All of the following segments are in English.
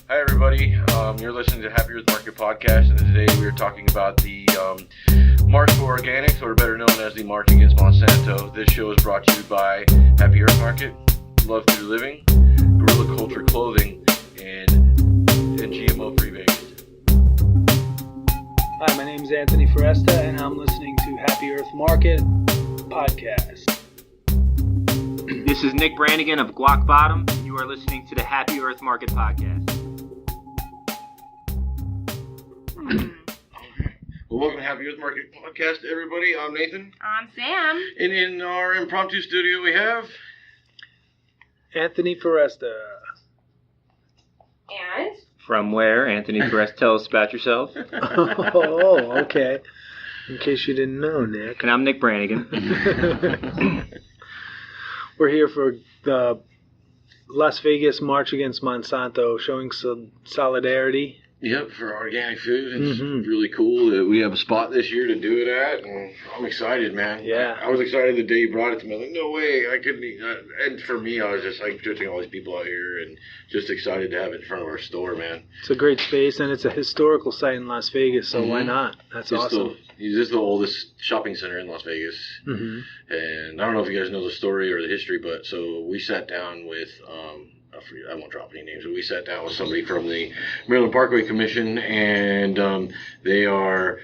Hi everybody, you're listening to Happy Earth Market Podcast, and today we are talking about the March for Organics, or better known as the March Against Monsanto. This show is brought to you by Happy Earth Market, Love Through Living, Guerrilla Culture Clothing, and GMO-free Vegas. Hi, my name is Anthony Foresta, and I'm listening to Happy Earth Market Podcast. This is Nick Brannigan of Glock Bottom, and you are listening to the Happy Earth Market Podcast. Well, welcome to Happy Earth Market Podcast, everybody. I'm Nathan. I'm Sam. And in our impromptu studio we have... Anthony Foresta. And? From where? Anthony Foresta, tell us about yourself. Oh, okay. In case you didn't know, Nick. And I'm Nick Brannigan. We're here for the Las Vegas March Against Monsanto, showing some solidarity. Yep, for organic food. It's really cool that we have a spot this year to do it at, and I'm excited, man. Yeah. I was excited the day you brought it to me. I'm like, no way, I couldn't eat. And for me, I was just like judging all these people out here and just excited to have it in front of our store, man. It's a great space, and it's a historical site in Las Vegas, so why not? That's awesome. This is the oldest shopping center in Las Vegas. And I don't know if you guys know the story or the history, but so we sat down with... I won't drop any names, but we sat down with somebody from the Maryland Parkway Commission, and they are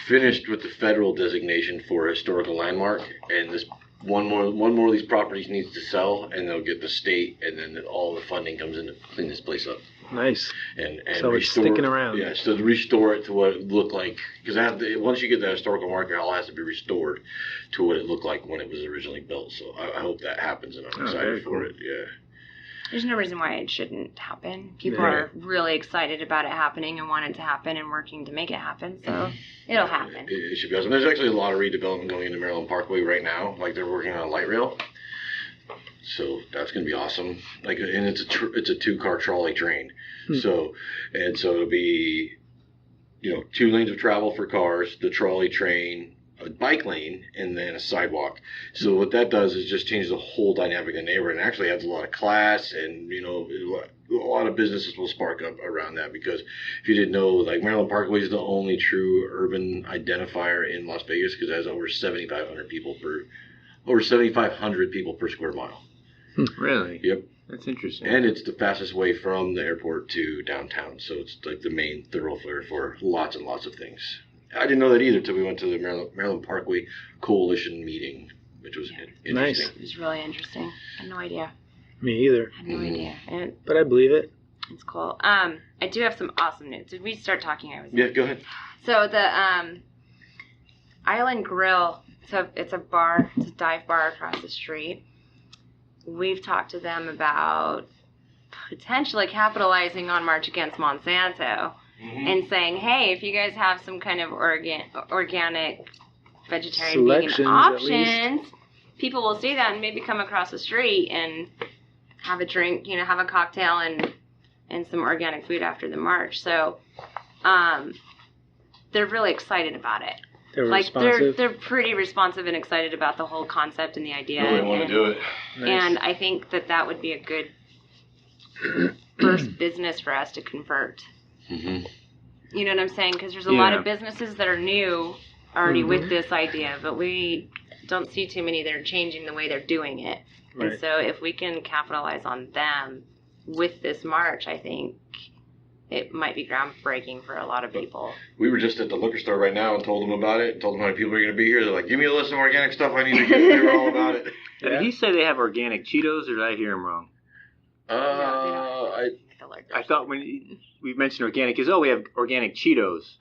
finished with the federal designation for a historical landmark, and this one more of these properties needs to sell, and they'll get the state, and then all the funding comes in to clean this place up. Nice. And so it's sticking around. Yeah, so to restore it to what it looked like, because once you get that historical marker, it all has to be restored to what it looked like when it was originally built. So I hope that happens, and I'm excited for it. Yeah. There's no reason why it shouldn't happen. People are really excited about it happening and want it to happen and working to make it happen. So it'll happen. It should be awesome. There's actually a lot of redevelopment going into Maryland Parkway right now. Like they're working on a light rail. So that's going to be awesome. Like, and it's a 2-car trolley train. So it'll be, 2 lanes of travel for cars, the trolley train, a bike lane, and then a sidewalk. So what that does is just change the whole dynamic of the neighborhood, and actually adds a lot of class, and a lot of businesses will spark up around that, because if you didn't know, like Maryland Parkway is the only true urban identifier in Las Vegas, because it has over 7,500 people per square mile. Really? Yep. That's interesting. And it's the fastest way from the airport to downtown, so it's like the main thoroughfare for lots and lots of things. I didn't know that either until we went to the Maryland Parkway Coalition meeting, which was interesting. Nice. It was really interesting. I had no idea. Me either. I had no idea. But I believe it. It's cool. I do have some awesome news. Did we start talking? Yeah, go ahead. So the Island Grill, so it's a bar, it's a dive bar across the street. We've talked to them about potentially capitalizing on March Against Monsanto. And saying, hey, if you guys have some kind of organic, vegetarian, vegan options, people will see that and maybe come across the street and have a drink, have a cocktail and some organic food after the march. So they're really excited about it. They're responsive. They're pretty responsive and excited about the whole concept and the idea. Really want to do it. Nice. And I think that would be a good first business for us to convert. You know what I'm saying? Because there's a lot of businesses that are new already with this idea, but we don't see too many that are changing the way they're doing it. Right. And so if we can capitalize on them with this march, I think it might be groundbreaking for a lot of people. We were just at the liquor store right now and told them about it, told them how many people are going to be here. They're like, give me a list of organic stuff I need to get. They were all about it. Did he say they have organic Cheetos, or did I hear him wrong? I thought when we mentioned organic, we have organic Cheetos.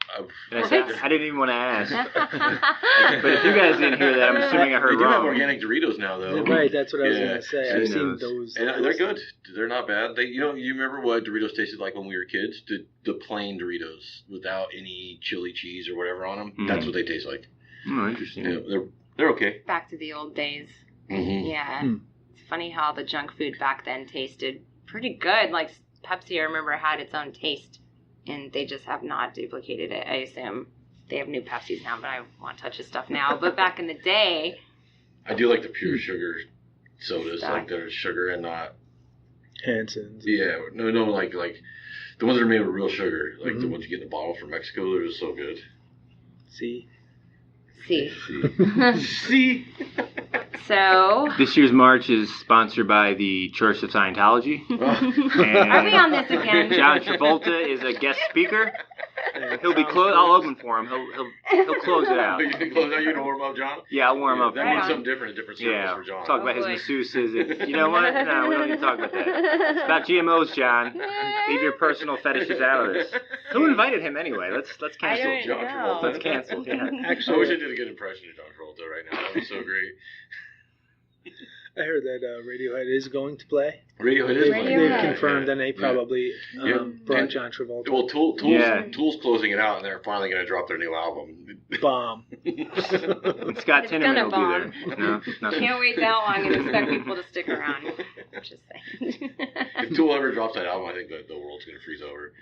And I said, I didn't even want to ask. But if you guys didn't hear that, I'm assuming I heard wrong. They do have organic Doritos now, though. Right, that's what I was going to say. I've seen those. And they're good. They're not bad. You remember what Doritos tasted like when we were kids? The plain Doritos without any chili cheese or whatever on them. That's what they taste like. Oh, interesting. Yeah, they're okay. Back to the old days. Yeah. It's funny how the junk food back then tasted pretty good. Like Pepsi, I remember, had its own taste, and they just have not duplicated it. I assume they have new Pepsis now, but I won't touch this stuff now. But back in the day, I do like the pure sugar sodas, like there's sugar and not Hanson's. Yeah, no, like the The ones that are made with real sugar, like the ones you get in the bottle from Mexico, they're just so good. See? See. See? So. This year's march is sponsored by the Church of Scientology. Are we on this again? John Travolta is a guest speaker. He'll be close. I'll open for him. He'll close it out. You can close out. You gonna warm up, John? Yeah, I'll warm up. That means something different in different circles for John. Talk about his masseuses. And, you know what? No, we don't need to talk about that. It's about GMOs, John. Leave your personal fetishes out of this. Who invited him anyway? Let's cancel. John Travolta. Let's cancel. Yeah. Actually, I wish I did a good impression of John Travolta right now. That would be so great. I heard that Radiohead is going to play. Radiohead is playing. They've confirmed, and they probably brought John Travolta. Well, Tool's closing it out, and they're finally going to drop their new album. Bomb. Scott Tinnerman will be there. No, can't wait that long and expect people to stick around. Just saying. If Tool ever drops that album, I think the world's going to freeze over.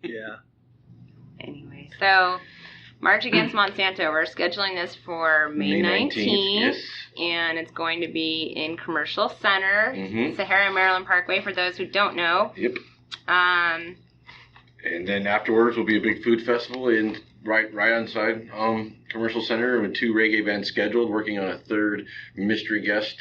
Yeah. Anyway, so March Against Monsanto. We're scheduling this for May 19th. Yes. And it's going to be in Commercial Center, Sahara Maryland Parkway, for those who don't know. Yep. And then afterwards will be a big food festival right inside Commercial Center with 2 reggae bands scheduled, working on a 3rd mystery guest.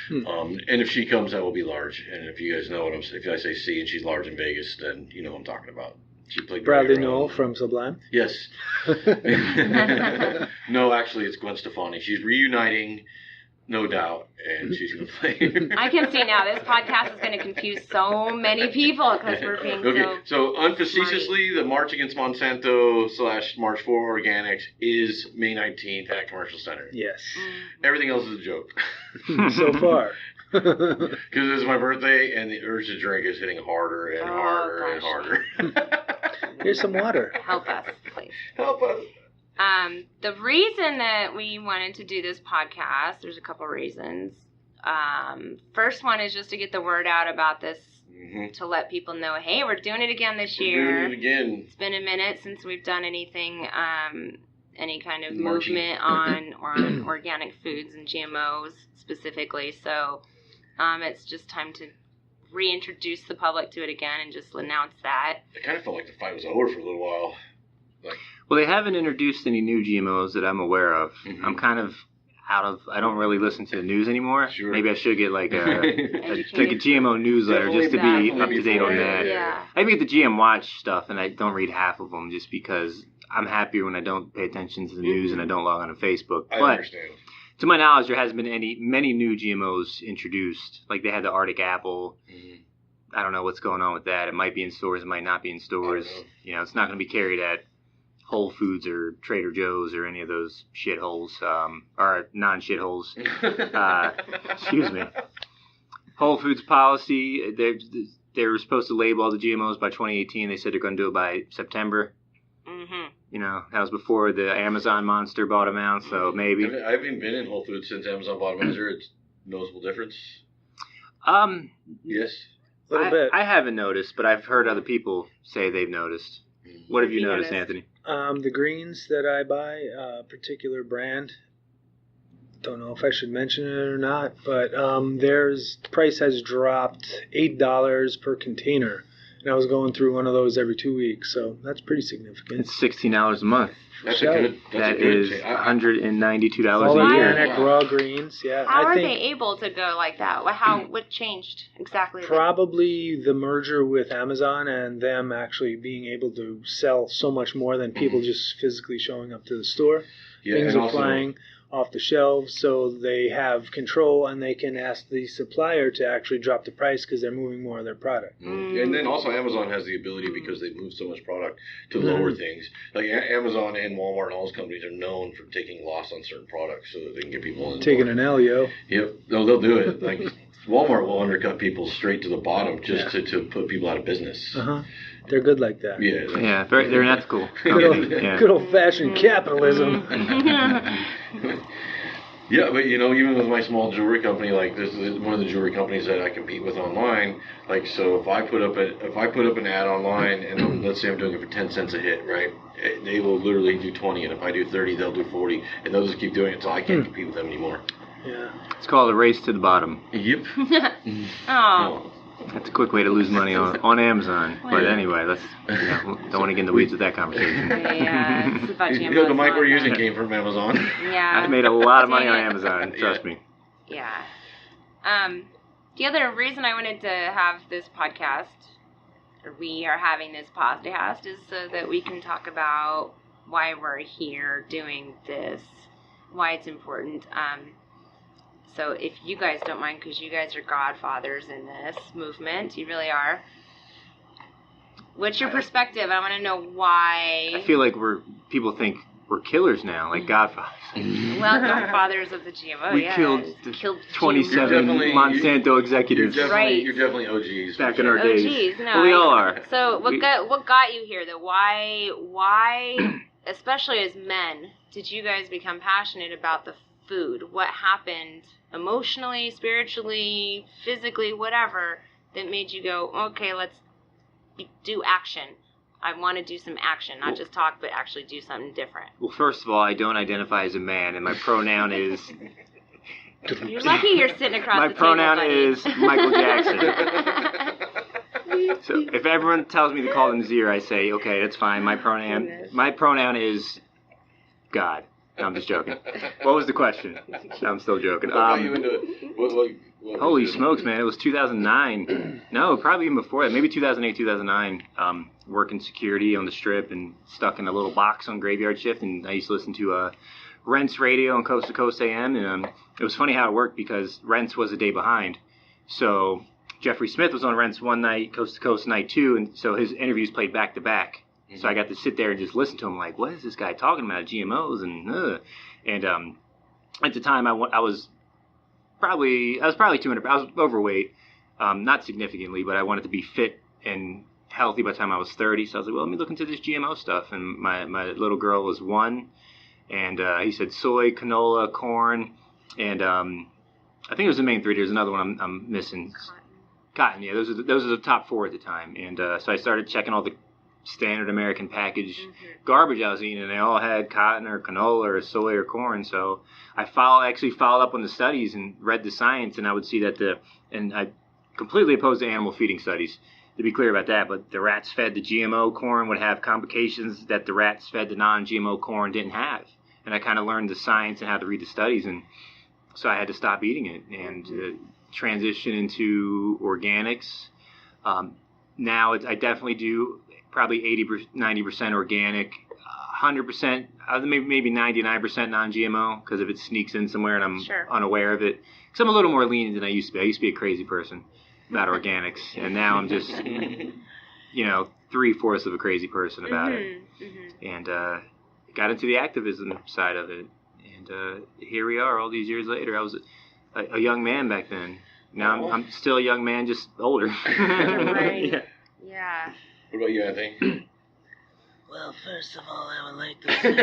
And if she comes, that will be large. And if you guys know what if I say C and she's large in Vegas, then you know what I'm talking about. She played Bradley Noel from Sublime? Yes. No, actually, it's Gwen Stefani. She's reuniting, no doubt, and she's going to play. I can see now this podcast is going to confuse so many people because we're being so unfacetiously, the March Against Monsanto / March for Organics is May 19th at Commercial Center. Yes. Everything else is a joke. So far. Because it's my birthday, and the urge to drink is hitting harder and harder and harder. Here's some water. Help us, please. Help us. The reason that we wanted to do this podcast, there's a couple reasons. First one is just to get the word out about this, to let people know, hey, we're doing it again this year. We're doing it again. It's been a minute since we've done anything, any kind of movement on organic foods and GMOs specifically. So it's just time to reintroduce the public to it again and just announce that. It kind of felt like the fight was over for a little while. Well, they haven't introduced any new GMOs that I'm aware of. I'm kind of I don't really listen to the news anymore. Sure. Maybe I should get like a GMO newsletter just to be up to date on that. Yeah. I get the GM Watch stuff, and I don't read half of them just because I'm happier when I don't pay attention to the news and I don't log on to Facebook. I but understand. To my knowledge, there hasn't been many new GMOs introduced. Like they had the Arctic apple. I don't know what's going on with that. It might be in stores. It might not be in stores. You know, it's not going to be carried at Whole Foods or Trader Joe's or any of those shitholes, or non-shitholes. Excuse me. Whole Foods policy, they were supposed to label all the GMOs by 2018. They said they're going to do it by September. You know, that was before the Amazon monster bought them out, so maybe. I haven't been in Whole Foods since Amazon bought them. Is there a noticeable difference? Yes. A little bit. I haven't noticed, but I've heard other people say they've noticed. What have you noticed, Anthony? The greens that I buy, a particular brand, don't know if I should mention it or not, but the price has dropped $8 per container. And I was going through one of those every 2 weeks, so that's pretty significant. It's $what month. That's good. That is $192 all a year. Organic raw greens, yeah. How are they able to go like that? What changed exactly? Probably the merger with Amazon and them actually being able to sell so much more than people just physically showing up to the store. Yeah, Things are flying off the shelves, so they have control and they can ask the supplier to actually drop the price because they're moving more of their product. And then also Amazon has the ability, because they move so much product, to lower things. Like Amazon and Walmart and all those companies are known for taking loss on certain products so that they can get people in. Taking an L, yo. Yep. No, they'll do it. Like Walmart will undercut people straight to the bottom just to put people out of business. They're good like that. Yeah. They're unethical. Good old-fashioned capitalism. Yeah, but even with my small jewelry company, like this is one of the jewelry companies that I compete with online. Like, so if I put up an ad online, and let's say I'm doing it for 10 cents a hit, right? They will literally do 20, and if I do 30, they'll do 40, and they'll just keep doing it until I can't compete with them anymore. Yeah. It's called a race to the bottom. Yep. Oh. That's a quick way to lose money on Amazon. But anyway, let's don't want to get in the weeds with that conversation. Yeah, it's about GMOs. The mic we're using came from Amazon. Yeah. I've made a lot of money on Amazon, trust me. Yeah. The other reason I wanted to have this podcast, or we are having this podcast, is so that we can talk about why we're here doing this, why it's important. So if you guys don't mind, because you guys are godfathers in this movement, you really are. What's your perspective? I want to know why. I feel like people think we're killers now, like godfathers. Well, godfathers of the GMO, we killed 27 Monsanto executives. You're definitely OGs. Back in our days. OGs, no. Well, we all are. So what got you here, though? Why, especially as men, did you guys become passionate about the food? What happened emotionally, spiritually, physically, whatever, that made you go, okay, let's do action? I want to do some action, not just talk, but actually do something different. Well, first of all, I don't identify as a man, and my pronoun is... You're lucky you're sitting across the table, My pronoun buddy. is Michael Jackson. So if everyone tells me to call them Zir, I say, okay, that's fine. My pronoun is God. No, I'm just joking. What was the question? I'm still joking. What got you into it? Holy smokes, man. It was 2009. No, probably even before that. Maybe 2008, 2009. Working security on the Strip and stuck in a little box on graveyard shift. And I used to listen to Rents radio on Coast to Coast AM. And it was funny how it worked because Rents was a day behind. So Jeffrey Smith was on Rents one night, Coast to Coast night two. And so his interviews played back to back. So I got to sit there and just listen to him like, what is this guy talking about, GMOs? And at the time, I was probably 200 pounds. I was overweight, not significantly, but I wanted to be fit and healthy by the time I was 30. So I was like, well, let me look into this GMO stuff. And my little girl was 1, and he said soy, canola, corn, and I think it was the main 3. There's another one I'm missing. Cotton, yeah. Those are the top 4 at the time. And so I started checking all the standard American package garbage I was eating, and they all had cotton or canola or soy or corn. So I actually followed up on the studies and read the science, and I would see that and I completely opposed to animal feeding studies, to be clear about that, but the rats fed the GMO corn would have complications that the rats fed the non-GMO corn didn't have. And I kind of learned the science and how to read the studies, and so I had to stop eating it and transition into organics. Now I definitely do probably 90% organic, 100%, maybe 99% non-GMO, because if it sneaks in somewhere and I'm unaware of it. Because I'm a little more lenient than I used to be. I used to be a crazy person about organics, and now I'm just, 3/4 of a crazy person about it. And got into the activism side of it. And here we are all these years later. I was a young man back then. Now I'm still a young man, just older. Right. Yeah. What about you, Anthony? Well, first of all, I would like to say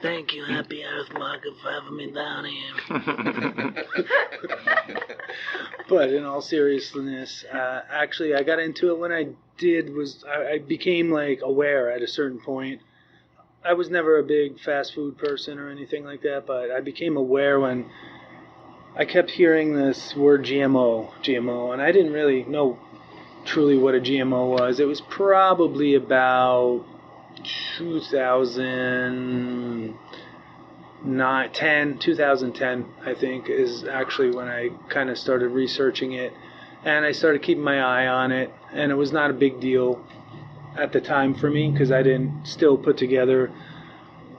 thank you, Happy Earth Market, for having me down here. But in all seriousness, actually, I got into it when I became aware at a certain point. I was never a big fast food person or anything like that, but I became aware when I kept hearing this word GMO, and I didn't really know truly what a GMO was. It was probably about 2010, I think, is actually when I kind of started researching it, and I started keeping my eye on it, and it was not a big deal at the time for me because I didn't still put together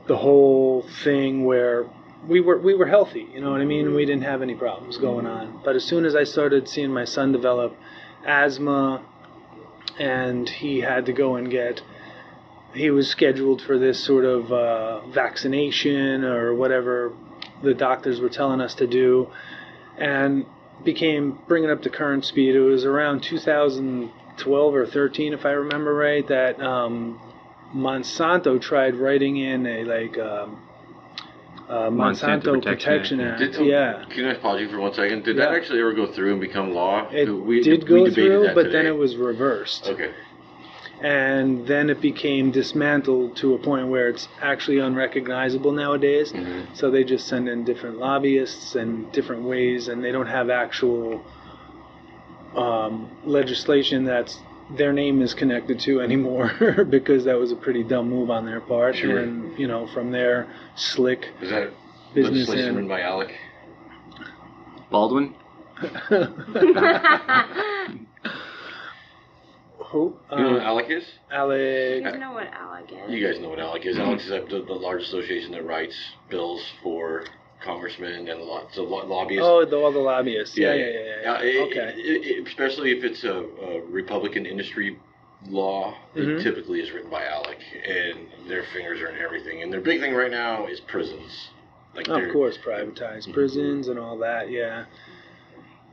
the whole thing where we were healthy, you know what I mean? We didn't have any problems going on. But as soon as I started seeing my son develop asthma, and he had to go and he was scheduled for this sort of vaccination or whatever the doctors were telling us to do, and bringing up to current speed. It was around 2012 or 13, if I remember right, that Monsanto tried writing in Monsanto Protection Act. Can I pause you for 1 second? Did that actually ever go through and become law? It did go through, but then it was reversed. Okay. And then it became dismantled to a point where it's actually unrecognizable nowadays. Mm-hmm. So they just send in different lobbyists and different ways, and they don't have actual legislation that's their name is connected to anymore because that was a pretty dumb move on their part. Sure. And, you know, from there, slick Is that business legislation written by Alec? Baldwin? Who? You know what Alec is? Alec. You know what Alec is? You guys know what Alec is. Alec is the large association that writes bills for congressmen and lots of lobbyists. Oh, all the lobbyists. Yeah. Okay. Especially if it's a Republican industry law, it typically is written by Alec, and their fingers are in everything. And their big thing right now is prisons. Like Of course, privatized prisons and all that, yeah.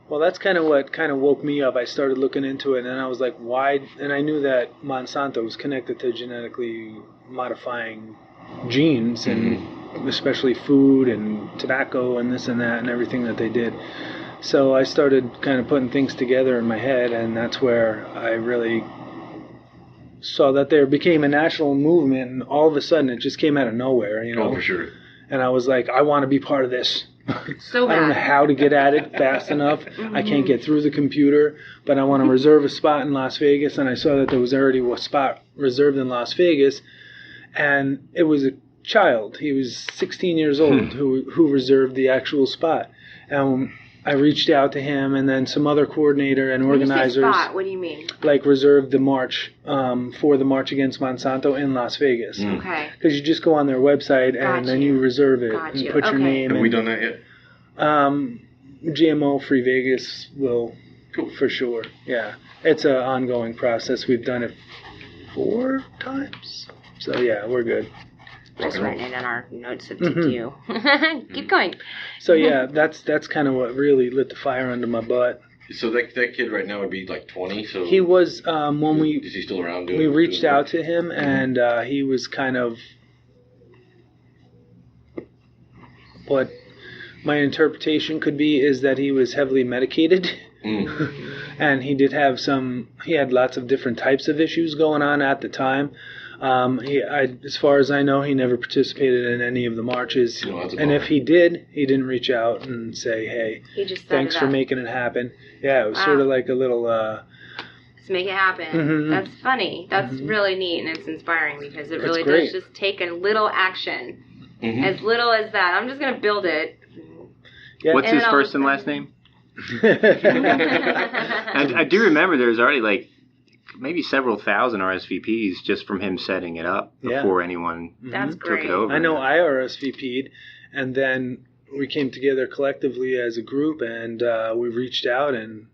Well, that's kind of what kind of woke me up. I started looking into it, and I was like, why? And I knew that Monsanto was connected to genetically modifying genes, and especially food and tobacco and this and that and everything that they did. So I started kind of putting things together in my head, and that's where I really saw that there became a national movement, and all of a sudden it just came out of nowhere, you know. Oh, for sure. And I was like, I want to be part of this. So I don't know bad. how to get at it fast enough. I can't get through the computer, but I want to reserve a spot in Las Vegas. And I saw that there was already a spot reserved in Las Vegas, and it was a child. He was 16 years old who reserved the actual spot. And I reached out to him, and then some other coordinator and When you say organizers spot, what do you mean? like reserved the march for the March Against Monsanto in Las Vegas. Okay. Because you just go on their website and then you reserve it Got and you. put your Okay. name. Have and, we done that yet? GMO-free Vegas will, for sure. Yeah, it's an ongoing process. We've done it 4 times, so yeah, we're good. Just writing it in our notes to do. Keep going. So yeah, that's kind of what really lit the fire under my butt. So that kid right now would be like 20. So He was when is he still around? we reached out to him, and he was kind of what my interpretation could be is that he was heavily medicated. And he had lots of different types of issues going on at the time. As far as I know, he never participated in any of the marches. No, that's a And bummer. if he did, he didn't reach out and say, hey, He just set thanks it for up. making it happen. Yeah, it was Wow. sort of like a little... Let's make it happen. Mhm. That's funny. That's really neat, and it's inspiring because it It's really great. does just take a little action. As little as that. I'm just going to build it. Yeah. What's And his then first and last name? And I do remember there's already like maybe several thousand RSVPs just from him setting it up Yeah. before anyone That's took great. it over. I know I RSVP'd, and then we came together collectively as a group, and we reached out, and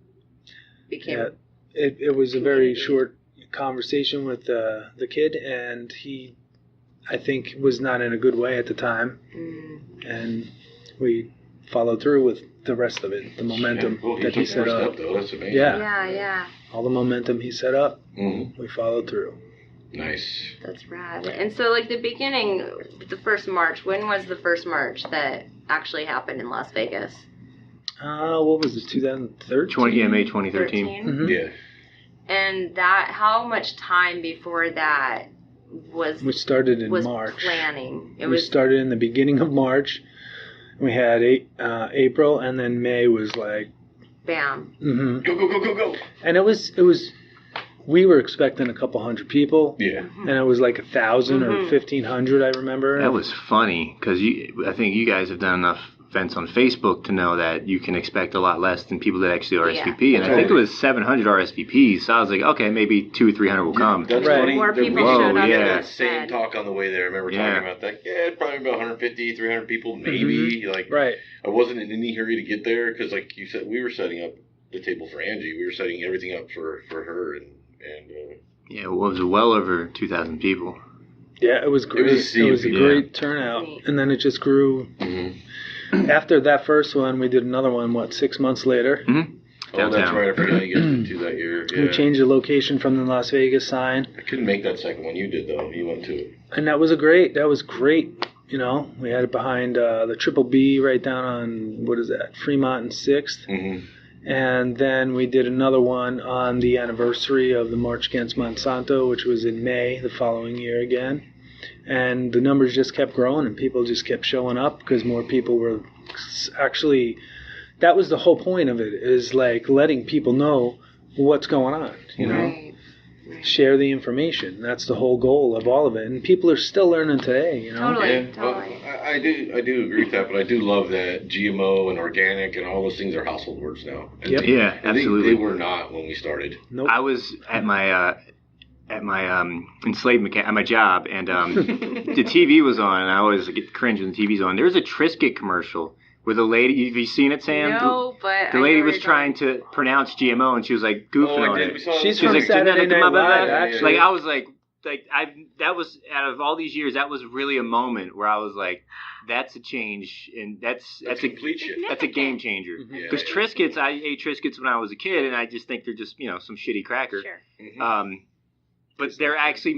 Became yeah, it was a very community. short conversation with the kid, and he, I think, was not in a good way at the time, and we followed through with the rest of it, the momentum Cool. that he set first up. though. That's amazing. Yeah. Yeah. All the momentum he set up, Mm-hmm. we followed through. Nice. That's rad. And so, like, the beginning, the first march, when was the first march that actually happened in Las Vegas? What was it, 2013? May 2013. Mhm. Yeah. And that, how much time before that was We started in was March. planning? It We was started in the beginning of March. We had April, and then May was like, bam. hmm Go, go, go, go, go. and it was. We were expecting a couple hundred people, Yeah. and it was like 1,000 or 1,500. I remember. That was funny because I think you guys have done enough events on Facebook to know that you can expect a lot less than people that actually RSVP. And I think it was 700 RSVPs. So I was like, okay, maybe 200 or 300 will come. That's Right. funny. More that people we showed up had than that it same said. talk on the way there. I remember Yeah. talking about that. Yeah, it's probably about 150, 300 people, maybe. Like, right. I wasn't in any hurry to get there because, like you said, we were setting up the table for Angie. We were setting everything up for her, and Yeah, it was well over 2,000 people. Yeah, it was great. It was It was a yeah. great turnout, and then it just grew. After that first one, we did another one. 6 months later, oh, that's Downtown. right. I forgot you guys did two that year. Yeah. we changed the location from the Las Vegas sign. I couldn't make that second one. You did though. You went to it. And that was great. You know, we had it behind the Triple B right down on, what is that, Fremont and 6th. Mm-hmm. And then we did another one on the anniversary of the March Against Monsanto, which was in May the following year again. And the numbers just kept growing, and people just kept showing up because more people were actually that was the whole point of it, is like letting people know what's going on, you know? Right. Share the information. That's the whole goal of all of it. And people are still learning today, you know? Totally. Well, I do agree with that, but I do love that GMO and organic and all those things are household words now. And Yep. Yeah, and absolutely. They were not when we started. Nope. I was at my enslaved at my job, and the TV was on, and I always get cringe when the TV's on. There's a Triscuit commercial where the lady, have you seen it, Sam? No, but the lady was trying to pronounce GMO, and she was like goofing on it. She's She was from like, Saturday genetic Night blah, blah, Live, blah. actually. Like I was like that was, out of all these years, that was really a moment where I was like, that's a change, and that's a complete shift. that's a game changer. Yeah, Because Triscuits, I ate Triscuits when I was a kid, and I just think they're just some shitty cracker. Sure. Mhm. But they're actually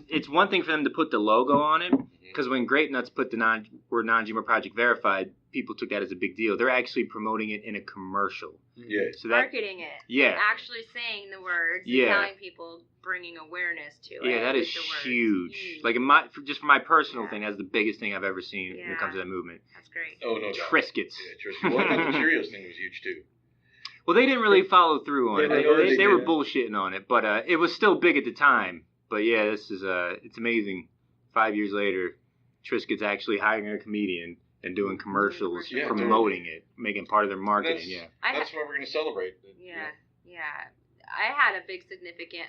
it's one thing for them to put the logo on it, because when Grape Nuts put the non-GMO Project Verified, people took that as a big deal. They're actually promoting it in a commercial. Yeah. So that, Marketing it. yeah. Actually saying the words. Yeah. And telling people, bringing awareness to it. Yeah, that is with the words. huge. Like just for my personal thing, that's the biggest thing I've ever seen when it Yeah. comes to that movement. That's great. Oh, no doubt. Triscuits. Yeah, Triscuits. Well, I thought the Cheerios thing was huge, too. Well, they didn't really follow through on They it. were- They were yeah. bullshitting on it, but it was still big at the time. But yeah, this is it's amazing. 5 years later, Triscuits actually hiring a comedian and doing commercials, Yeah, promoting it, making it part of their marketing. Yeah. That's what we're going to celebrate. Yeah. I had a big significant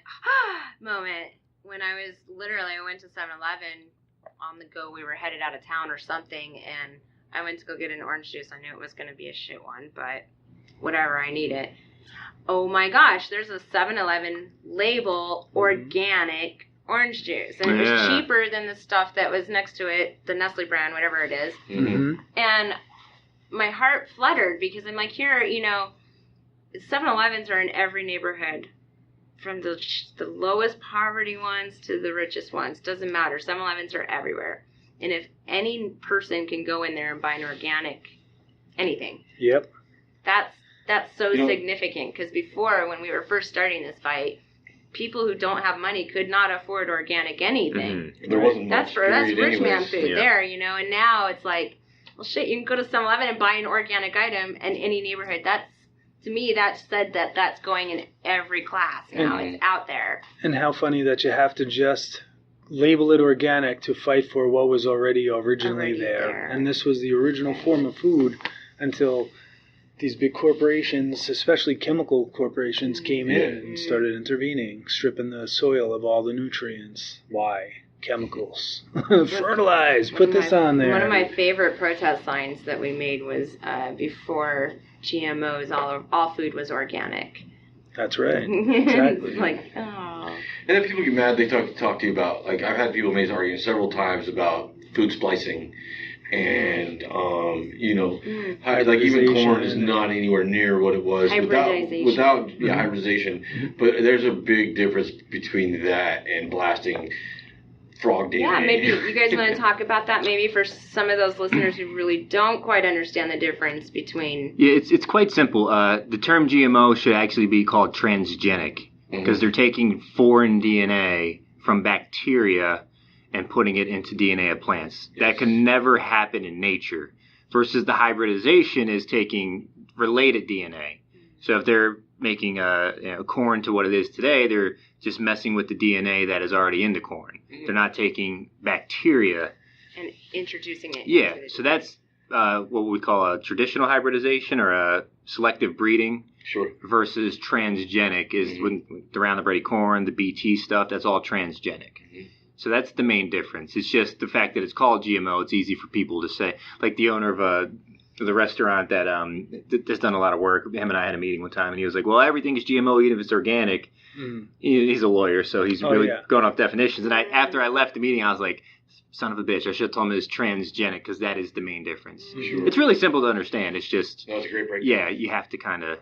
moment when I went to 7-Eleven on the go. We were headed out of town or something, and I went to go get an orange juice. I knew it was going to be a shit one, but whatever, I need it. Oh my gosh, there's a 7-Eleven label organic orange juice. And it was Yeah. cheaper than the stuff that was next to it, the Nestle brand, whatever it is. Mm-hmm. And my heart fluttered because I'm like, here, 7-Elevens are in every neighborhood, from the lowest poverty ones to the richest ones. Doesn't matter. 7-Elevens are everywhere. And if any person can go in there and buy an organic anything, Yep. that's so significant. Because before, when we were first starting this fight, people who don't have money could not afford organic anything. Mhm. There wasn't That's much, rich period, man anyways. food Yeah. there, and now it's like, well, shit, you can go to 7-Eleven and buy an organic item in any neighborhood. To me, that said that's going in every class now. Mhm. It's out there. And how funny that you have to just label it organic to fight for what was already originally Already there. And this was the original form of food until these big corporations, especially chemical corporations, came in and started intervening, stripping the soil of all the nutrients. Why? Chemicals. Fertilize. Put this on there. One of my favorite protest signs that we made was before GMOs, all food was organic. That's right. Exactly. Like, oh. And then people get mad. They talk to you about, like, I've had people make arguments several times about food splicing, and like even corn is not anywhere near what it was Hybridization. hybridization. But there's a big difference between that and blasting frog DNA. Yeah, maybe you guys want to talk about that, maybe for some of those listeners who really don't quite understand the difference between... Yeah, it's quite simple. The term GMO should actually be called transgenic, because they're taking foreign DNA from bacteria and putting it into DNA of plants. Yes. That can never happen in nature. Versus the hybridization is taking related DNA. So if they're making corn to what it is today, they're just messing with the DNA that is already in the corn. They're not taking bacteria and introducing it. Yeah, so that's what we call a traditional hybridization or a selective breeding. Sure. Versus transgenic is when the roundup ready corn, the BT stuff, that's all transgenic. So that's the main difference. It's just the fact that it's called GMO. It's easy for people to say. Like the owner of the restaurant that's done a lot of work. Him and I had a meeting one time, and he was like, "Well, everything is GMO, even if it's organic." He's a lawyer, so he's really going off definitions. And after I left the meeting, I was like, "Son of a bitch! I should have told him it's transgenic, because that is the main difference." Sure. It's really simple to understand. It's just that was a great breakdown. Yeah, you have to kind of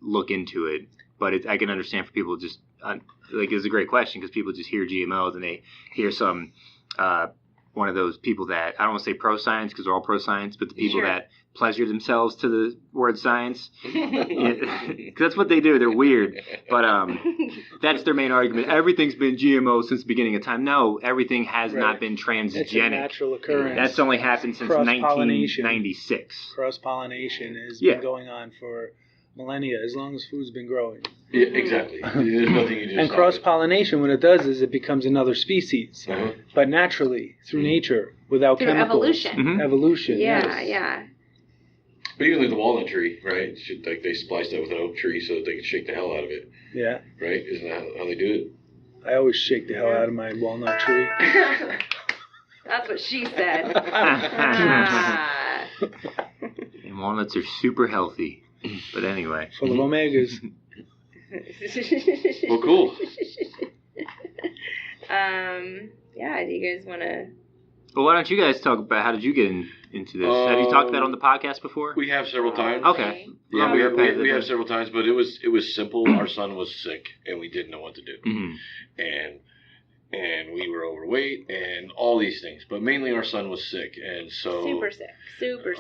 look into it. But I can understand for people just it's a great question, because people just hear GMOs and they hear some one of those people that, I don't want to say pro-science because we're all pro-science, but the people Sure. that pleasure themselves to the word science. Because that's what they do. They're weird. But that's their main argument. Everything's been GMO since the beginning of time. No, everything has not been transgenic. It's a natural occurrence. That's only happened since Cross-pollination. 1996. Cross-pollination has been going on for millennia, as long as food's been growing. Yeah, exactly. There's nothing you do. And cross-pollination, what it does is it becomes another species, but naturally, through nature, without Through chemicals. evolution. Evolution, Yeah, yes. yeah. But even like the walnut tree, right? Like they spliced that with an oak tree so that they could shake the hell out of it, Yeah. right? Isn't that how they do it? I always shake the hell out of my walnut tree. That's what she said. And walnuts are super healthy. But anyway. Full of omegas. Well, cool. Yeah, do you guys want to... Well, why don't you guys talk about how did you get into this? Have you talked about it on the podcast before? We have several times. Okay. Yeah, we have several times, but it was simple. Our son was sick, and we didn't know what to do, and we were overweight, and all these things. But mainly, our son was sick, and so Super sick.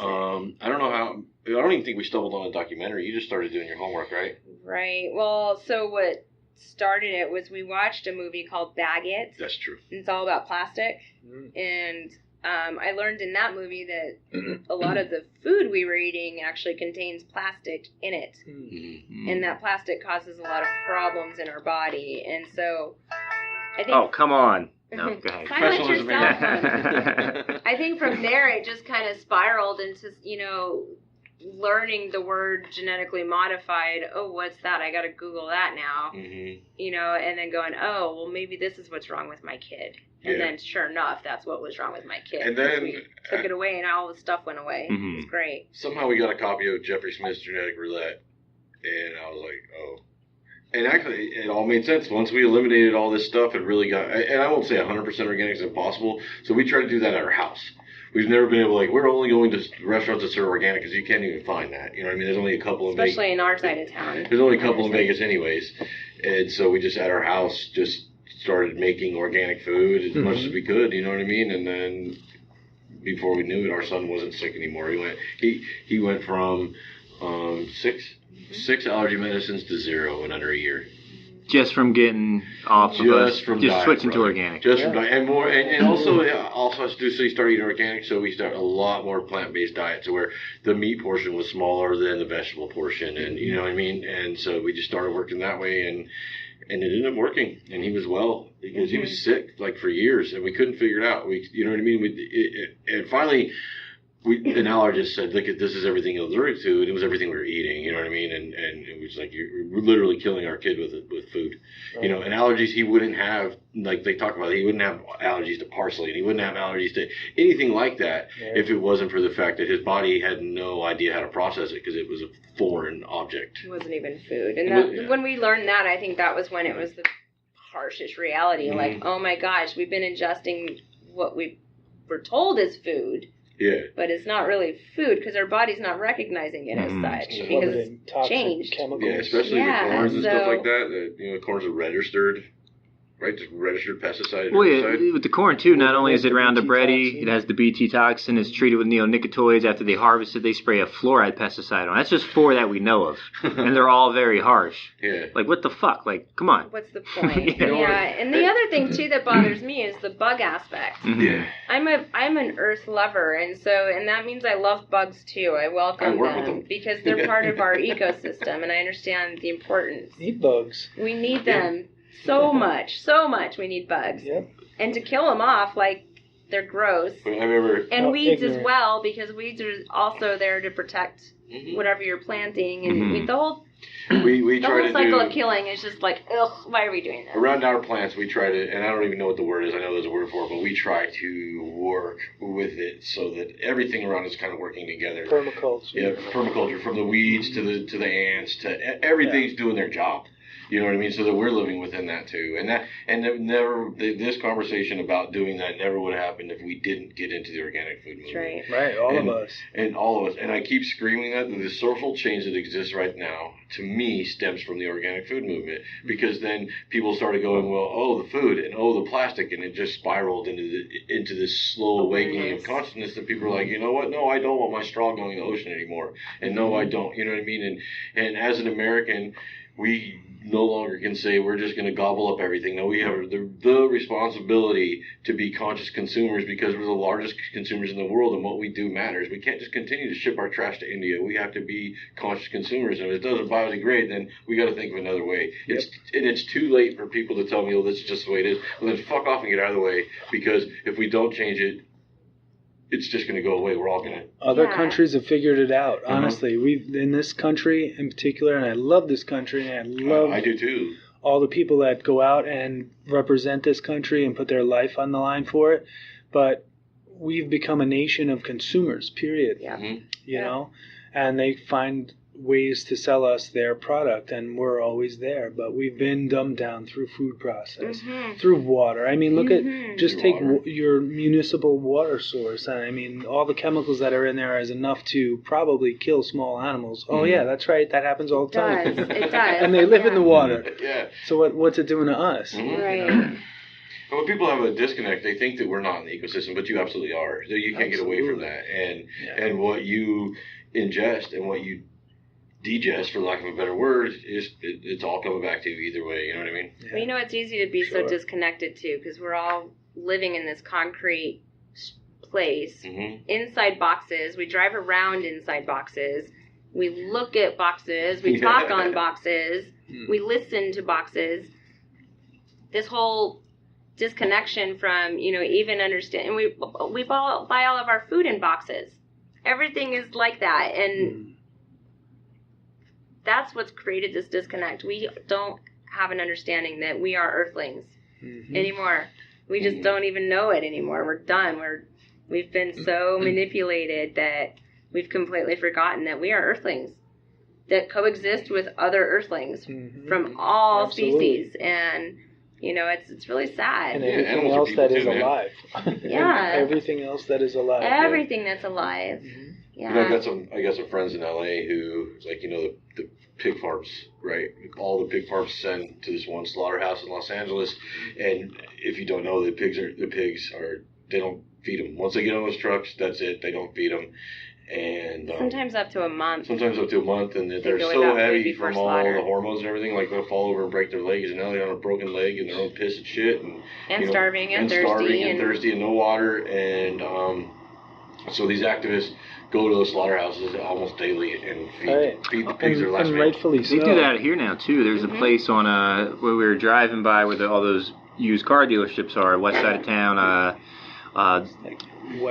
I don't know how. I don't even think we stumbled on a documentary. You just started doing your homework, right? Right. Well, so what started it was we watched a movie called Bag It. That's true. It's all about plastic, and I learned in that movie that a lot of the food we were eating actually contains plastic in it, and that plastic causes a lot of problems in our body. And so, I think. Oh, come on! No, go ahead. Silence your cell phone. I think from there it just kind of spiraled into learning the word genetically modified. Oh, what's that? I got to Google that now. And then going, oh, well, maybe this is what's wrong with my kid. And then, sure enough, that's what was wrong with my kid. And then we took it away, and all the stuff went away. It was great. Somehow we got a copy of Jeffrey Smith's Genetic Roulette, and I was like, oh. And actually, it all made sense. Once we eliminated all this stuff, it really got, and I won't say 100% organic is impossible, so we try to do that at our house. We've never been able, we're only going to restaurants that serve organic because you can't even find that. You know what I mean? There's only a couple in Vegas. Especially in our side of town. There's only a couple in Vegas anyways. And so we just, at our house, just started making organic food as much as we could, you know what I mean? And then before we knew it, our son wasn't sick anymore. He went from six allergy medicines to 0 in under a year. Just from getting off of us, just switching to organic. Just from diet, and more, and also has to do. So he started eating organic, so we started a lot more plant-based diet, to where the meat portion was smaller than the vegetable portion, and you know what I mean. And so we just started working that way, and it ended up working. And he was well because he was sick for years, and we couldn't figure it out. You know what I mean. And finally, an allergist said, "Look, this is everything you're allergic to," and it was everything we were eating. You know what I mean? And it was like you're literally killing our kid with food. Right. You know, and allergies he wouldn't have. Like they talk about, he wouldn't have allergies to parsley, and he wouldn't have allergies to anything like that if it wasn't for the fact that his body had no idea how to process it because it was a foreign object. It wasn't even food. And when we learned that, I think that was when it was the harshest reality. Like, oh my gosh, we've been ingesting what we were told is food. Yeah. But it's not really food because our body's not recognizing it as such because it's changed. Chemicals. Yeah, especially the corns and stuff like that. Corns are registered, right? Just registered pesticide. Well, yeah, with the corn too, not only is it Roundup Ready, it has the BT toxin, it's treated with neonicotinoids. After they harvest it, they spray a fluoride pesticide on. That's just 4 that we know of. And they're all very harsh. Yeah. Like, what the fuck? Like, come on. What's the point? And the other thing too that bothers me is the bug aspect. Yeah. I'm an earth lover, and that means I love bugs too. I welcome them because they're part of our ecosystem, and I understand the importance. Need bugs. We need them. So much we need bugs. Yep. And to kill them off, they're gross. And weeds as well, because weeds are also there to protect whatever you're planting. And the whole cycle of killing is just ugh, why are we doing this? Around our plants, we try to, and I don't even know what the word is, I know there's a word for it, but we try to work with it so that everything around is kind of working together. Permaculture. Yeah, permaculture, from the weeds to the ants, to everything's doing their job. You know what I mean? So that we're living within that too, this conversation about doing that never would have happened if we didn't get into the organic food movement. Right, all of us. And all of us. And I keep screaming that the social change that exists right now, to me, stems from the organic food movement. Because then people started going, well, oh, the food, and oh, the plastic, and it just spiraled into this slow awakening of consciousness that people are like, you know what? No, I don't want my straw going in the ocean anymore. And no, I don't. You know what I mean? And as an American, we no longer can say we're just going to gobble up everything. No, we have the responsibility to be conscious consumers because we're the largest consumers in the world, and what we do matters. We can't just continue to ship our trash to India. We have to be conscious consumers, and if it doesn't biodegrade, then we got to think of another way. Yep. It's too late for people to tell me, oh, this is just the way it is. Well, then fuck off and get out of the way, because if we don't change it, it's just going to go away. We're all going to. Other countries have figured it out. Honestly, we've in this country in particular, and I love this country, and I love. I do too. All the people that go out and represent this country and put their life on the line for it, but we've become a nation of consumers. Period. Yeah. You know, and they find ways to sell us their product, and we're always there, but we've been dumbed down through food process, through water. I mean, look at just take your municipal water source, and I mean, all the chemicals that are in there is enough to probably kill small animals. Oh yeah, that's right, that happens all the time. It does. And they live in the water. Yeah. So what's it doing to us? Right. And when people have a disconnect, they think that we're not in the ecosystem, but you absolutely are. You can't get away from that. And what you ingest and what you digest, for lack of a better word, it's all coming back to you either way. You know what I mean? Yeah. Well, you know, it's easy to be so disconnected too, because we're all living in this concrete place, inside boxes. We drive around inside boxes. We look at boxes. We talk on boxes. We listen to boxes. This whole disconnection from, you know, even understand. And we buy all of our food in boxes. Everything is like that, and that's what's created this disconnect. We don't have an understanding that we are earthlings anymore. We just don't even know it anymore. We're done. We've been so manipulated that we've completely forgotten that we are earthlings that coexist with other earthlings from all species. And, you know, it's really sad. And everything else that is alive. Yeah. Everything else that is alive. Everything that's alive. Yeah. You know, I got some friends in LA who, like, you know, the pig farms, right? All the pig farms send to this one slaughterhouse in Los Angeles, and if you don't know, the pigs are they don't feed them. Once they get on those trucks, that's it. They don't feed them, and sometimes up to a month. And they're so heavy from all the hormones and everything. Like they'll fall over and break their legs, and now they're on a broken leg and they're all pissed and shit, and starving and thirsty and no water, and so these activists go to those slaughterhouses almost daily and feed the pigs their last meal. Rightfully so. They do that here now too. There's a place on where we were driving by where all those used car dealerships are, west side of town,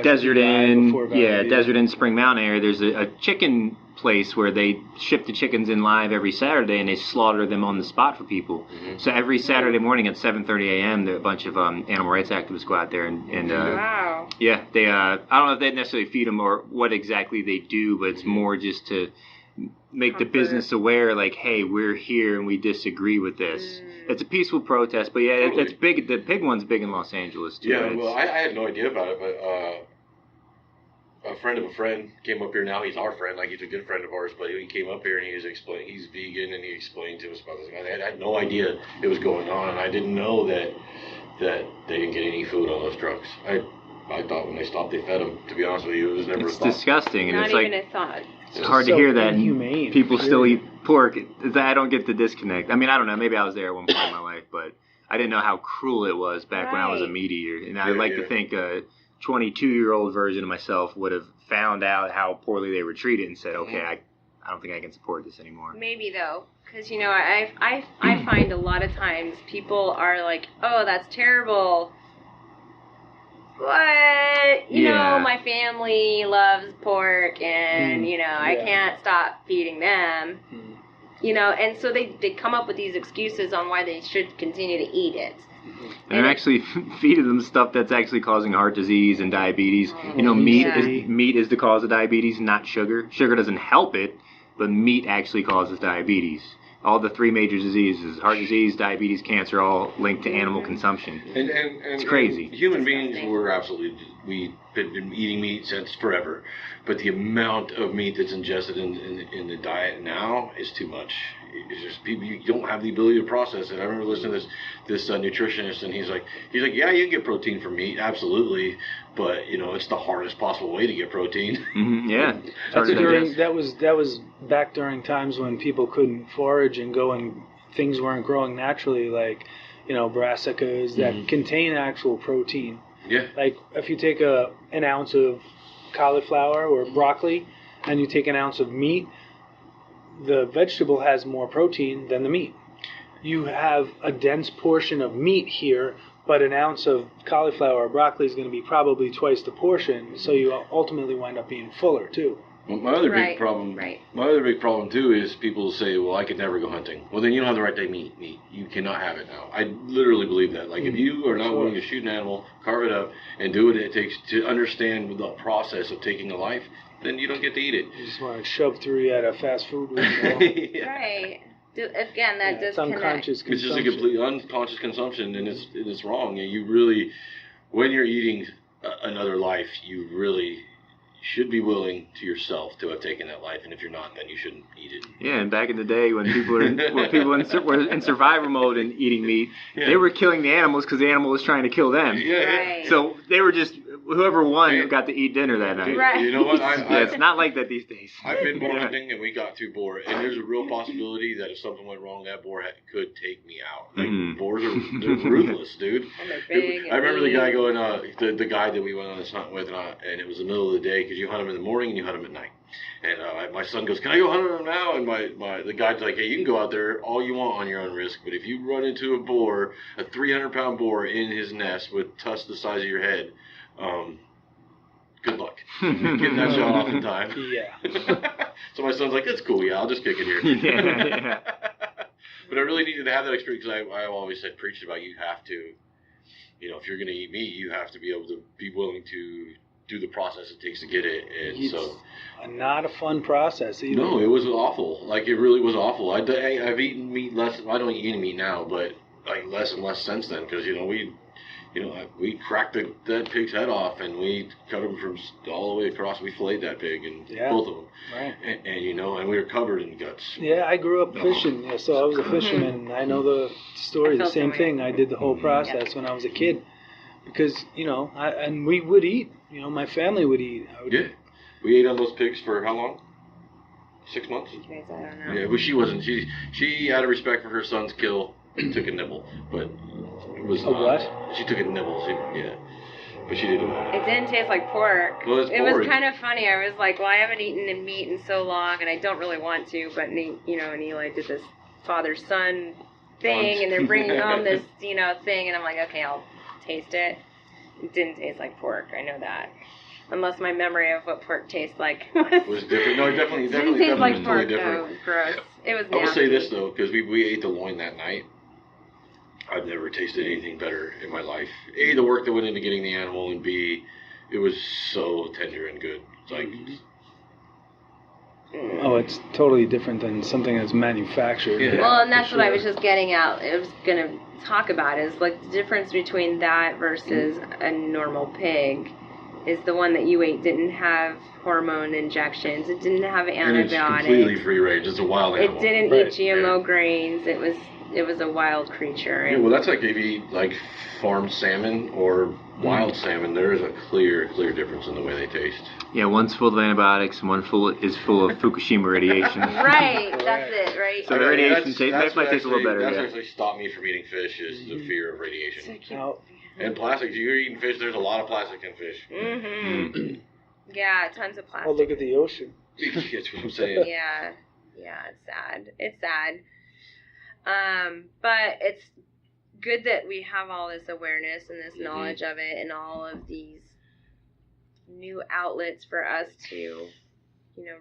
Desert Inn, Desert Inn, Spring Mountain area. There's a chicken place where they ship the chickens in live every Saturday and they slaughter them on the spot for people. So every Saturday morning at 7:30 a.m. a bunch of animal rights activists go out there and wow. Yeah, they I don't know if they necessarily feed them or what exactly they do, but it's more just to make the business aware, like, hey, we're here and we disagree with this. It's a peaceful protest, but yeah, it's big. The pig one's big in Los Angeles too. Yeah, well, I had no idea about it, but a friend of a friend came up here. Now he's our friend, like he's a good friend of ours, but he came up here and he was explaining he's vegan, and he explained to us about this. I had no idea it was going on, and I didn't know that they didn't get any food on those trucks. I thought when they stopped, they fed them. To be honest with you, it was never. It's disgusting, and not it's even like a thought. It's hard to hear that inhumane, people still eat pork. I don't get the disconnect. I mean, I don't know. Maybe I was there at one point in my life, but I didn't know how cruel it was back when I was a meat eater. And I'd like to think a 22-year-old version of myself would have found out how poorly they were treated and said, okay, I don't think I can support this anymore. Maybe, though, because, you know, I find a lot of times people are like, oh, that's terrible. But, you know, my family loves pork and, you know, I can't stop feeding them. You know, and so they come up with these excuses on why they should continue to eat it. And they're actually feeding them stuff that's actually causing heart disease and diabetes. You know, meat is the cause of diabetes, not sugar. Sugar doesn't help it, but meat actually causes diabetes. all the 3 major diseases: heart disease, diabetes, cancer, all linked to animal consumption. And it's crazy. And human beings were absolutely, we've been eating meat since forever, but the amount of meat that's ingested in the diet now is too much. It's just people, you don't have the ability to process it. I remember listening to this nutritionist, and he's like, yeah, you can get protein from meat, absolutely, but it's the hardest possible way to get protein. Mm-hmm, yeah, that was back during times when people couldn't forage and go, and things weren't growing naturally, like brassicas that contain actual protein. Yeah. Like if you take an ounce of cauliflower or broccoli, and you take an ounce of meat, the vegetable has more protein than the meat. You have a dense portion of meat here, but an ounce of cauliflower or broccoli is going to be probably twice the portion, so you ultimately wind up being fuller too. Well, my other big problem too is people say, well, I could never go hunting. Well, then you don't have the right to meat. You cannot have it now. I literally believe that. Like, if you are not willing to shoot an animal, carve it up, and do what it takes to understand the process of taking a life, then you don't get to eat it. You just want to shove through you at a fast food window. Yeah. Right. Again, that it's unconscious consumption. It's just a complete unconscious consumption, and it's wrong. And you really, when you're eating another life, you really should be willing to yourself to have taken that life, and if you're not, then you shouldn't eat it. Yeah, and back in the day when people were in survivor mode and eating meat, they were killing the animals because the animal was trying to kill them. Right. So they were just, whoever won got to eat dinner that night. Right. You know what? It's not like that these days. I've been boar hunting, and we got 2 boar, and there's a real possibility that if something went wrong, that boar could take me out. Like, boars they're ruthless, dude. And they're big. I remember the guy going, the guy that we went on this hunt with, and it was the middle of the day, because you hunt them in the morning and you hunt them at night. And my son goes, can I go hunt them now? And the guide's like, hey, you can go out there all you want on your own risk, but if you run into a boar, a 300-pound boar in his nest with tusks the size of your head, good luck getting that shot off in time. Yeah. So my son's like, that's cool, yeah, I'll just kick in here. Yeah. But I really needed to have that experience, because I always said, preached about, you have to, if you're going to eat meat, you have to be able to be willing to do the process it takes to get it. And it's so not a fun process either. No, it was awful. Like, it really was awful. I've eaten meat less. I don't eat any meat now, but like less and less since then, because we cracked that pig's head off, and we cut him from all the way across. We filleted that pig, and both of them. Right. And we were covered in guts. Yeah, I grew up fishing. Yeah, so I was a fisherman, and I know the story. The same thing. I did the whole process when I was a kid, because and we would eat. My family would eat. We ate on those pigs for how long? 6 months. I don't know. Yeah, but she wasn't. She out of respect for her son's kill, took a nibble, but it was a what? She took a nibble. But she didn't. It didn't taste like pork. Well, it was kind of funny. I was like, well, I haven't eaten meat in so long, and I don't really want to. But and Eli did this father-son thing, and they're bringing home this thing, and I'm like, okay, I'll taste it. It didn't taste like pork. I know that. Unless my memory of what pork tastes like was different. No, it definitely tastes like pork. Totally different. No, gross. It was nasty. I will say this though, because we ate the loin that night. I've never tasted anything better in my life. A, the work that went into getting the animal, and B, it was so tender and good. It's like. Oh, it's totally different than something that's manufactured. Yeah, well, and that's what I was just getting at. I was going to talk about is like the difference between that versus a normal pig is the one that you ate didn't have hormone injections. It didn't have antibiotics. And it's completely free range. It's a wild animal. It didn't eat GMO grains. It was a wild creature. Yeah, well, that's like if you eat like farmed salmon or wild salmon. There is a clear difference in the way they taste. Yeah, one's full of antibiotics, and one is full of Fukushima radiation. Right, that's it, right? So the radiation might taste a little better. That's actually stopped me from eating fish, is the fear of radiation. And plastics. You're eating fish, there's a lot of plastic in fish. Mm-hmm. Yeah, tons of plastic. Oh, look at the ocean. That's what I'm saying. Yeah, it's sad. But it's good that we have all this awareness and this knowledge of it, and all of these new outlets for us to,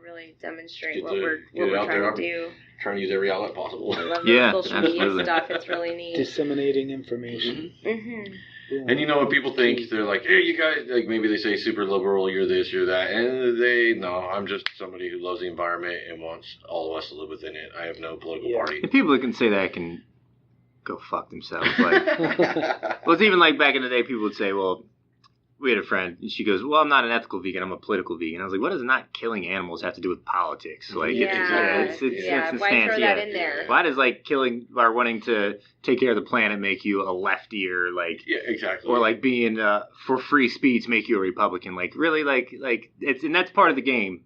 really demonstrate what we're trying to do. Trying to use every outlet possible. I love the social media stuff. It's really neat. Disseminating information. And you know what people think? They're like, hey, you guys, like maybe they say super liberal, you're this, you're that. And no, I'm just somebody who loves the environment and wants all of us to live within it. I have no political party. And people that can say that can go fuck themselves. Like, well, it's even like back in the day, people would say, well, we had a friend, and she goes, well, I'm not an ethical vegan, I'm a political vegan. I was like, what does not killing animals have to do with politics? Like, it's the why stance, throw that in there? Why does, like, killing or wanting to take care of the planet make you a lefty or, like... Yeah, exactly. Or, like, being for free speech make you a Republican? Like, really? Like it's... And that's part of the game.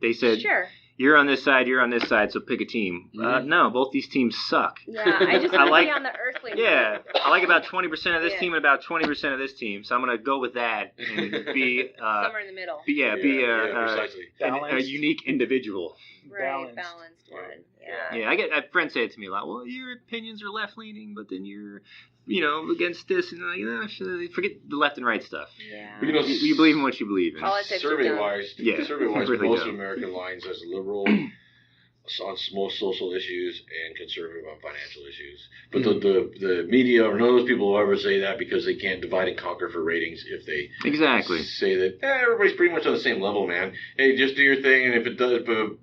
They said... Sure. You're on this side, you're on this side, so pick a team. No, both these teams suck. Yeah, I just want to be on the earthly. Yeah, I like about 20% of this team and about 20% of this team, so I'm going to go with that and be... somewhere in the middle. Be a unique individual. Right, balanced one. Yeah. Yeah, I get friends say it to me a lot. Well, your opinions are left-leaning, but then you're... against this, and forget the left and right stuff. Yeah. You believe in what you believe in. Survey-wise, really most dumb. American lines as liberal on most social issues and conservative on financial issues. But the media or none of those people will ever say that because they can't divide and conquer for ratings if they say that everybody's pretty much on the same level, man. Hey, just do your thing, and if it does, but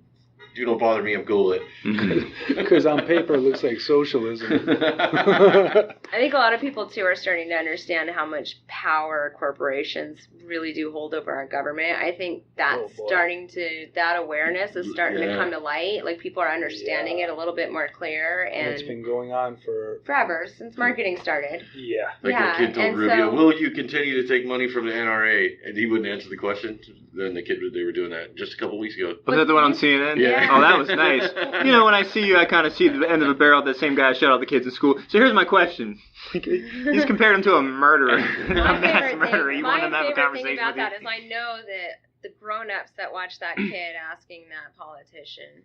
you don't bother me, I'm cool with it. Because on paper it looks like socialism. I think a lot of people too are starting to understand how much power corporations really do hold over our government. I think that's that awareness is starting to come to light. Like people are understanding it a little bit more clear, and it's been going on forever since marketing started. Yeah. Like that kid told Rubio, will you continue to take money from the NRA? And he wouldn't answer the question. Then the kid, they were doing that just a couple weeks ago. Was that the one on CNN? Yeah. Oh, that was nice. When I see you, I kind of see the end of a barrel. That same guy shot all the kids in school. So here's my question. He's compared him to a murderer, a mass murderer. You want him to have a conversation thing about with that is I know that the grown-ups that watch that kid asking that politician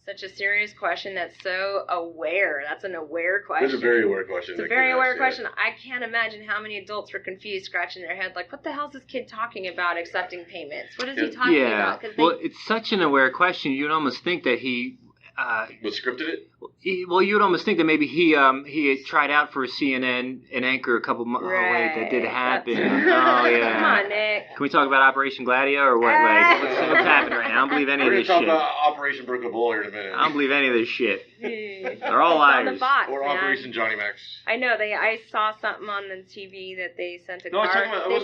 such a serious question that's so aware. That's an aware question. It's a very aware question. It's a very aware question. I can't imagine how many adults were confused, scratching their head like, what the hell is this kid talking about accepting payments? What is he talking about? Well, it's such an aware question. You'd almost think that he... What scripted it? Well, you would almost think that maybe he had tried out for CNN and anchor a couple months. Right. Oh, wait, that did happen. That's... Oh, yeah. Come on, Nick. Can we talk about Operation Gladio or what? Like, what's happening right now? I don't believe any of this shit. We're going to talk about Operation Brick a Bull here in a minute. I don't believe any of this shit. They're all liars. On the box, or man. Operation Johnny Max. I know. I saw something on the TV that they sent a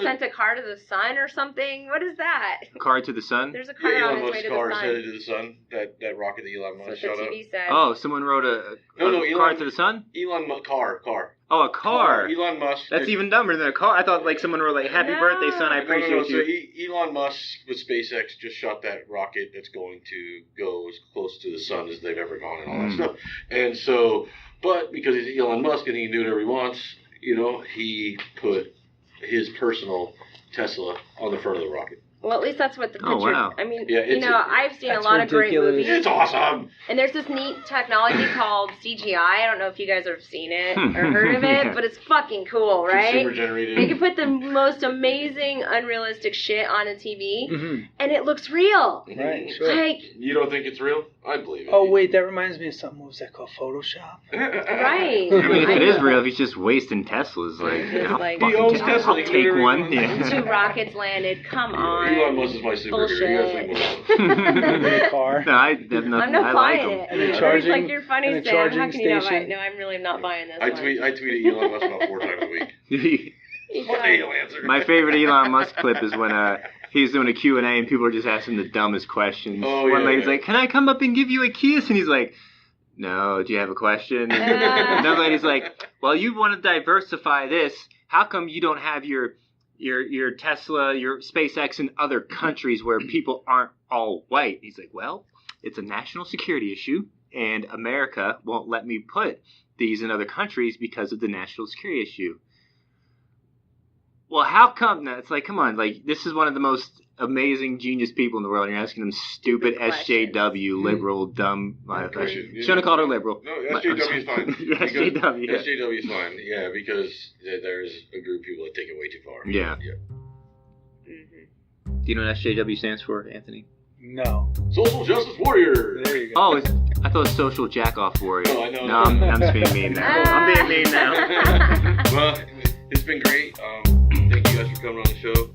sent a car to the sun or something. What is that? A car to the sun? There's a car on its way to the sun. Elon Musk's car is headed to the sun. That rocket that Elon Musk shot up. That's what the TV said. Oh, someone wrote a car to the sun? Car. Oh, a car. Elon Musk. That's even dumber than a car. I thought like someone wrote like, happy birthday, son, I appreciate you. So Elon Musk with SpaceX just shot that rocket that's going to go as close to the sun as they've ever gone and all that stuff. And so, but because he's Elon Musk and he can do whatever he wants, he put his personal Tesla on the front of the rocket. Well, at least that's what the picture... Oh, wow. I mean, I've seen a lot of great movies. It's awesome! And there's this neat technology called CGI. I don't know if you guys have seen it or heard of it, but it's fucking cool, right? Consumer generated. They can put the most amazing, unrealistic shit on a TV, and it looks real. Right, sure. Like, you don't think it's real? I believe it. Oh, wait, that reminds me of something. What was that called? Photoshop? right. I mean, if it is real, if he's just wasting Teslas, he owns Tesla. I'll take one. Yeah. 2 rockets landed. Come on. Elon Musk is my superhero. You guys think The car. No, I have nothing. I'm not I buying like it. And the charging, like, you're funny, and the Sam. charging How can you not buy it? station. No, I'm really not buying this I one. tweeted Elon Musk about 4 times a week. One day he'll answer. My favorite Elon Musk clip is when he's doing a Q&A and people are just asking the dumbest questions. One lady's like, can I come up and give you a kiss? And he's like, no, do you have a question? And another lady's like, well, you want to diversify this. How come you don't have your Tesla, your SpaceX in other countries where people aren't all white? He's like, well, it's a national security issue, and America won't let me put these in other countries because of the national security issue. Well, how come? No, it's like, come on, like, this is one of the most amazing, genius people in the world, and you're asking them stupid SJW, liberal, dumb. Shouldn't have called her liberal. No, SJW is fine. SJW. SJW is fine, yeah, because there's a group of people that take it way too far. Yeah. Do you know what SJW stands for, Anthony? No. Social Justice Warriors. There you go. Oh, I thought it was Social Jack-Off Warrior. No, I know. No, I'm just being mean now. I'm being mean now. Well, It's been great. Thank you guys for coming on the show.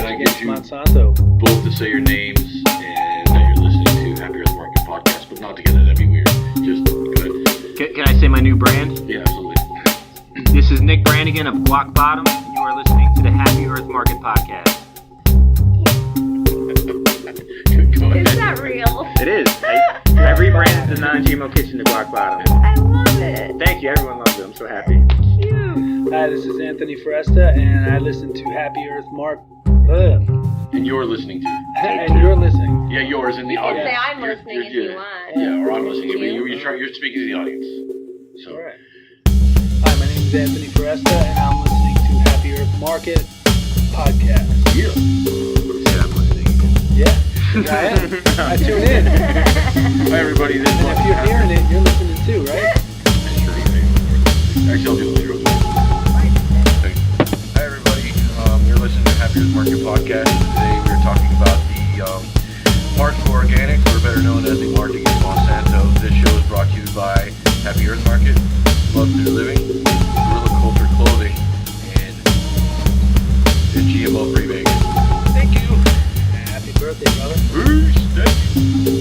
Against Monsanto. Both to say your names and that you're listening to Happy Earth Market podcast, but not together. That'd be weird. Just go ahead. Can I say my new brand? Yeah, absolutely. This is Nick Brannigan of Guac Bottom, and you are listening to the Happy Earth Market podcast. Go ahead. Is that real? It is. I rebranded the non-GMO kitchen to Guac Bottom. I love it. Thank you. Everyone loves it. I'm so happy. Cute. Hi, this is Anthony Foresta, and I listen to Happy Earth Market. And you're listening to. And you're listening. Yeah, yours in the You can audience. say I'm listening if you want. Yeah, or I'm listening. Thank you. You're speaking to the audience. So. All right. Hi, my name is Anthony Foresta, and I'm listening to Happy Earth Market podcast. Yeah. Yeah, I'm listening. Yeah, I am. I tune in. Hi, everybody. This And if you're hearing it, you're listening too, right? Actually, I'll do it later. Hi, everybody. You're listening to Happy Earth Market podcast. Today we're talking about the March for Organics, or better known as the March Against Monsanto. This show is brought to you by Happy Earth Market, Love Through Living, Guerrilla Culture Clothing, and the GMO-free Vegas. Thank you. Happy birthday, brother. Peace. Thank you.